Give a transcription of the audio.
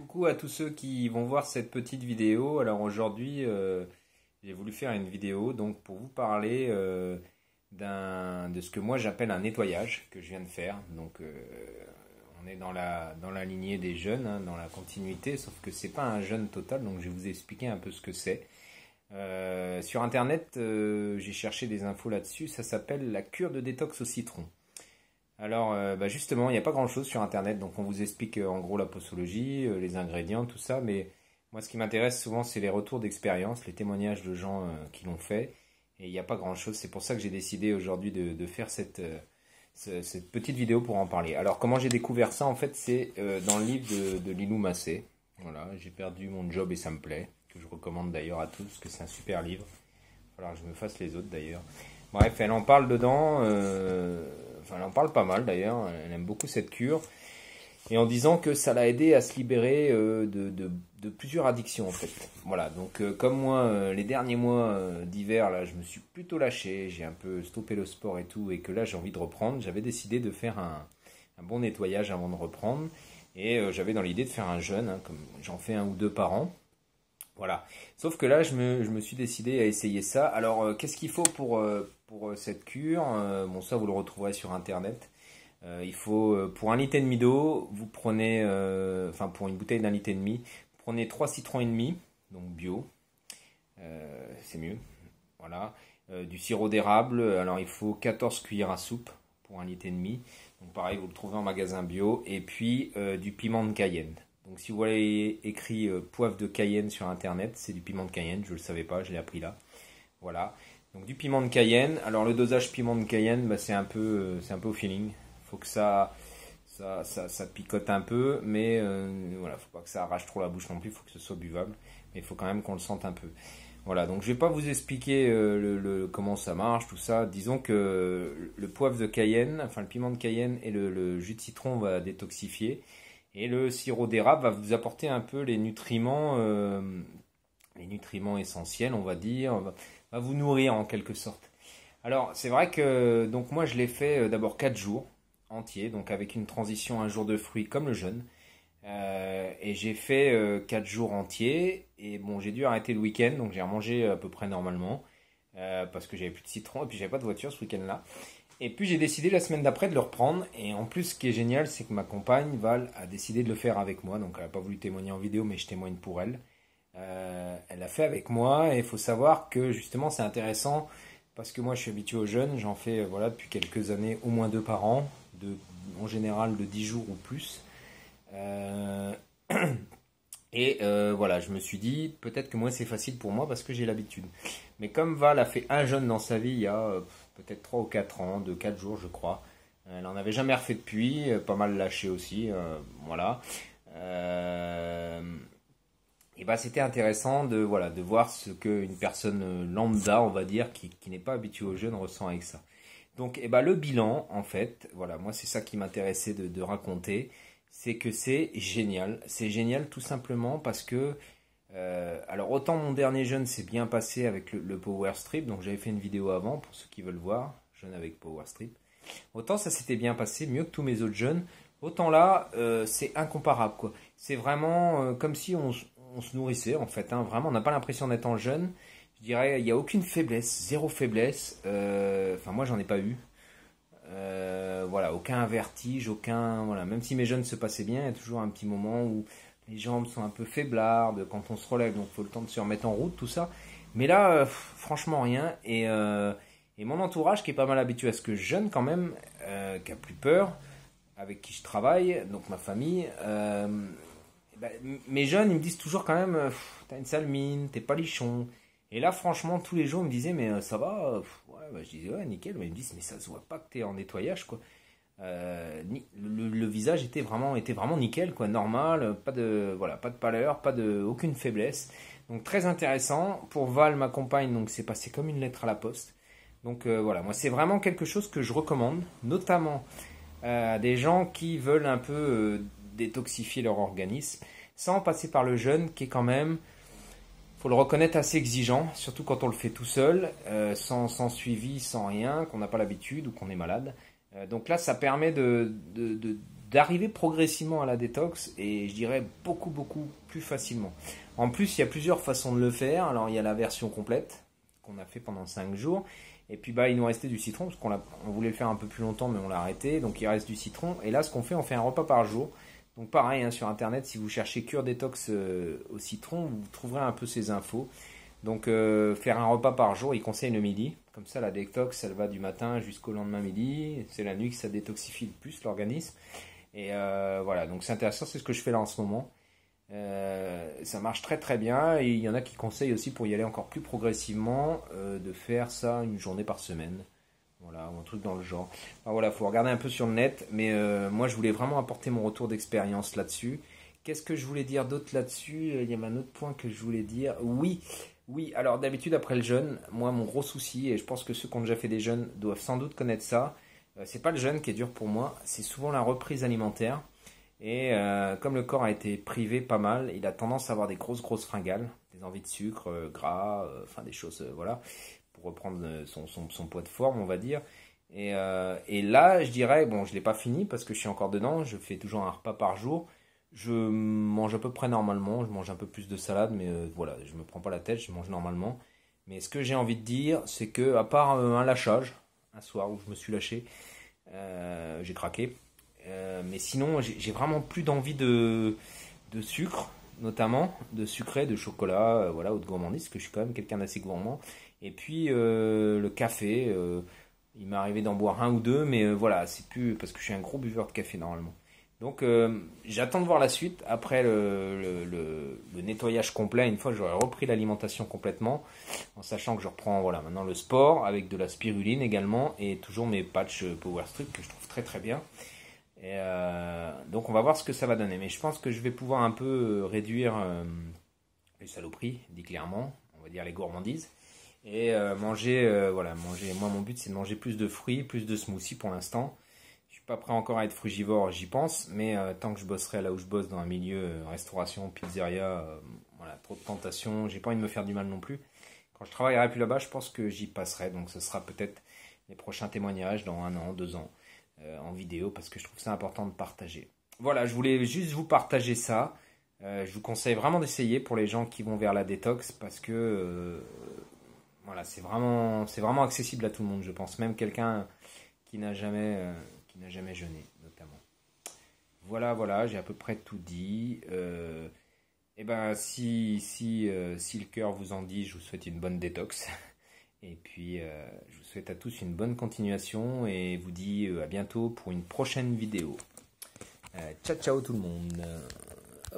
Coucou à tous ceux qui vont voir cette petite vidéo. Alors aujourd'hui, j'ai voulu faire une vidéo donc pour vous parler de ce que moi j'appelle un nettoyage que je viens de faire. Donc on est dans la lignée des jeûnes, hein, dans la continuité, sauf que c'est pas un jeûne total. Donc je vais vous expliquer un peu ce que c'est. Sur internet, j'ai cherché des infos là-dessus. Ça s'appelle la cure de détox au citron. Alors, justement, il n'y a pas grand-chose sur Internet, donc on vous explique en gros la posologie, les ingrédients, tout ça, mais moi ce qui m'intéresse souvent c'est les retours d'expérience, les témoignages de gens qui l'ont fait, et il n'y a pas grand-chose, c'est pour ça que j'ai décidé aujourd'hui de faire cette petite vidéo pour en parler. Alors comment j'ai découvert ça en fait, c'est dans le livre de Lilou Massé, voilà, j'ai perdu mon job et ça me plaît, que je recommande d'ailleurs à tous, parce que c'est un super livre, il va falloir que je me fasse les autres d'ailleurs. Bref, elle en parle dedans, enfin elle en parle pas mal d'ailleurs, elle aime beaucoup cette cure, et en disant que ça l'a aidé à se libérer de plusieurs addictions en fait. Voilà, donc comme moi, les derniers mois d'hiver, là, je me suis plutôt lâché, j'ai un peu stoppé le sport et tout, et que là j'ai envie de reprendre, j'avais décidé de faire un bon nettoyage avant de reprendre, et j'avais dans l'idée de faire un jeûne, hein, comme j'en fais un ou deux par an. Voilà. Sauf que là, je me suis décidé à essayer ça. Alors, qu'est-ce qu'il faut pour cette cure? Bon, ça, vous le retrouverez sur Internet. Il faut, pour 1,5 litre d'eau, vous prenez, enfin, pour une bouteille d'1,5 litre, vous prenez 3 citrons et demi, donc bio. C'est mieux. Voilà. Du sirop d'érable. Alors, il faut 14 cuillères à soupe pour 1,5 litre. Donc, pareil, vous le trouvez en magasin bio. Et puis, du piment de Cayenne. Donc si vous voyez écrit poivre de Cayenne sur internet, c'est du piment de Cayenne, je ne le savais pas, je l'ai appris là. Voilà. Donc du piment de Cayenne. Alors le dosage piment de Cayenne, c'est un peu au feeling. Il faut que ça picote un peu, mais voilà, faut pas que ça arrache trop la bouche non plus, il faut que ce soit buvable. Mais il faut quand même qu'on le sente un peu. Voilà, donc je vais pas vous expliquer comment ça marche, tout ça. Disons que le poivre de Cayenne, enfin le piment de Cayenne et le jus de citron va détoxifier. Et le sirop d'érable va vous apporter un peu les nutriments essentiels, on va dire, va vous nourrir en quelque sorte. Alors, c'est vrai que donc moi je l'ai fait d'abord 4 jours entiers, donc avec une transition un jour de fruits comme le jeûne. Et j'ai fait 4 jours entiers, et bon, j'ai dû arrêter le week-end, donc j'ai remangé à peu près normalement, parce que j'avais plus de citron, et puis j'avais pas de voiture ce week-end-là. Et puis j'ai décidé la semaine d'après de le reprendre. Et en plus, ce qui est génial, c'est que ma compagne, Val, a décidé de le faire avec moi. Donc elle n'a pas voulu témoigner en vidéo, mais je témoigne pour elle. Elle l'a fait avec moi. Et il faut savoir que justement, c'est intéressant. Parce que moi, je suis habitué aux jeûnes. J'en fais voilà, depuis quelques années, au moins 2 par an. En général, de 10 jours ou plus. Euh, voilà, je me suis dit, peut-être que moi, c'est facile pour moi parce que j'ai l'habitude. Mais comme Val a fait un jeûne dans sa vie il y a peut-être 3 ou 4 ans, de 4 jours je crois. Elle n'en avait jamais refait depuis, pas mal lâché aussi, voilà. Et bah c'était intéressant de voir ce qu'une personne lambda, on va dire, qui n'est pas habituée au jeûne ressent avec ça. Donc et bah, le bilan, en fait, voilà, moi c'est ça qui m'intéressait de raconter, c'est que c'est génial. C'est génial tout simplement parce que alors autant mon dernier jeûne s'est bien passé avec le Power Strip, donc j'avais fait une vidéo avant pour ceux qui veulent voir, jeûne avec Power Strip. Autant ça s'était bien passé, mieux que tous mes autres jeûnes, autant là c'est incomparable quoi. C'est vraiment comme si on se nourrissait en fait, hein. Vraiment on n'a pas l'impression d'être en jeûne. Je dirais il n'y a aucune faiblesse, zéro faiblesse. Enfin moi j'en ai pas eu. Voilà, aucun vertige, aucun voilà. Même si mes jeûnes se passaient bien, il y a toujours un petit moment où les jambes sont un peu faiblardes quand on se relève, donc il faut le temps de se remettre en route, tout ça. Mais là, franchement, rien. Et mon entourage, qui est pas mal habitué à ce que je jeûne quand même, qui a plus peur, avec qui je travaille, donc ma famille, mes jeunes, ils me disent toujours quand même, t'as une sale mine, t'es pas lichon. Et là, franchement, tous les jours, ils me disaient, mais ça va ouais, je disais, ouais, nickel. Mais ils me disent, mais ça se voit pas que t'es en nettoyage, quoi. Le visage était vraiment nickel, quoi, normal, pas de, voilà, pas de pâleur, aucune faiblesse. Donc très intéressant. Pour Val, ma compagne, donc c'est passé comme une lettre à la poste. Donc voilà, moi c'est vraiment quelque chose que je recommande, notamment à des gens qui veulent un peu détoxifier leur organisme, sans passer par le jeûne, qui est quand même, faut le reconnaître, assez exigeant, surtout quand on le fait tout seul, sans suivi, sans rien, qu'on n'a pas l'habitude ou qu'on est malade. Donc là, ça permet de d'arriver progressivement à la détox et je dirais beaucoup plus facilement. En plus, il y a plusieurs façons de le faire. Alors il y a la version complète qu'on a fait pendant 5 jours. Et puis il nous restait du citron parce on voulait le faire un peu plus longtemps mais on l'a arrêté. Donc il reste du citron. Et là ce qu'on fait, on fait un repas par jour. Donc pareil, hein, sur internet, si vous cherchez cure détox au citron, vous trouverez un peu ces infos. Donc faire un repas par jour, il conseille le midi. Comme ça la détox, elle va du matin jusqu'au lendemain midi. C'est la nuit que ça détoxifie le plus l'organisme. Et voilà, donc c'est intéressant, c'est ce que je fais là en ce moment. Ça marche très bien et il y en a qui conseillent aussi pour y aller encore plus progressivement de faire ça une journée par semaine. Voilà, ou un truc dans le genre. Enfin, voilà, faut regarder un peu sur le net, mais moi je voulais vraiment apporter mon retour d'expérience là-dessus. Qu'est-ce que je voulais dire d'autre là-dessus? Il y avait un autre point que je voulais dire. Oui, alors d'habitude après le jeûne, moi mon gros souci, et je pense que ceux qui ont déjà fait des jeûnes doivent sans doute connaître ça, c'est pas le jeûne qui est dur pour moi, c'est souvent la reprise alimentaire. Et comme le corps a été privé pas mal, il a tendance à avoir des grosses fringales, des envies de sucre, gras, enfin des choses, voilà, pour reprendre son poids de forme, on va dire. Et là, je dirais, bon, je l'ai pas fini parce que je suis encore dedans, je fais toujours un repas par jour. Je mange à peu près normalement, je mange un peu plus de salade, mais voilà, je me prends pas la tête, je mange normalement. Mais ce que j'ai envie de dire, c'est que à part un lâchage, un soir où je me suis lâché, j'ai craqué. Mais sinon, j'ai vraiment plus d'envie de sucre, notamment de sucré, de chocolat, voilà, ou de gourmandise, parce que je suis quand même quelqu'un d'assez gourmand. Et puis le café, il m'est arrivé d'en boire un ou deux, mais voilà, c'est plus parce que je suis un gros buveur de café normalement. Donc j'attends de voir la suite après le nettoyage complet, une fois que j'aurai repris l'alimentation complètement, en sachant que je reprends voilà, maintenant le sport avec de la spiruline également et toujours mes patchs Power Strip que je trouve très bien. Et donc on va voir ce que ça va donner. Mais je pense que je vais pouvoir un peu réduire les saloperies, dit clairement, on va dire les gourmandises. Et voilà, manger. Moi mon but c'est de manger plus de fruits, plus de smoothies pour l'instant. Je suis pas prêt encore à être frugivore, j'y pense, mais tant que je bosserai là où je bosse dans un milieu restauration, pizzeria, voilà, trop de tentations, j'ai pas envie de me faire du mal non plus. Quand je travaillerai plus là-bas, je pense que j'y passerai, donc ce sera peut-être les prochains témoignages dans 1 an, 2 ans en vidéo, parce que je trouve ça important de partager. Voilà, je voulais juste vous partager ça. Je vous conseille vraiment d'essayer pour les gens qui vont vers la détox, parce que voilà, c'est vraiment accessible à tout le monde, je pense, même quelqu'un qui n'a jamais jeûné, notamment. Voilà, j'ai à peu près tout dit. Et ben, si le cœur vous en dit, je vous souhaite une bonne détox. Et puis, je vous souhaite à tous une bonne continuation et vous dis à bientôt pour une prochaine vidéo. Ciao tout le monde.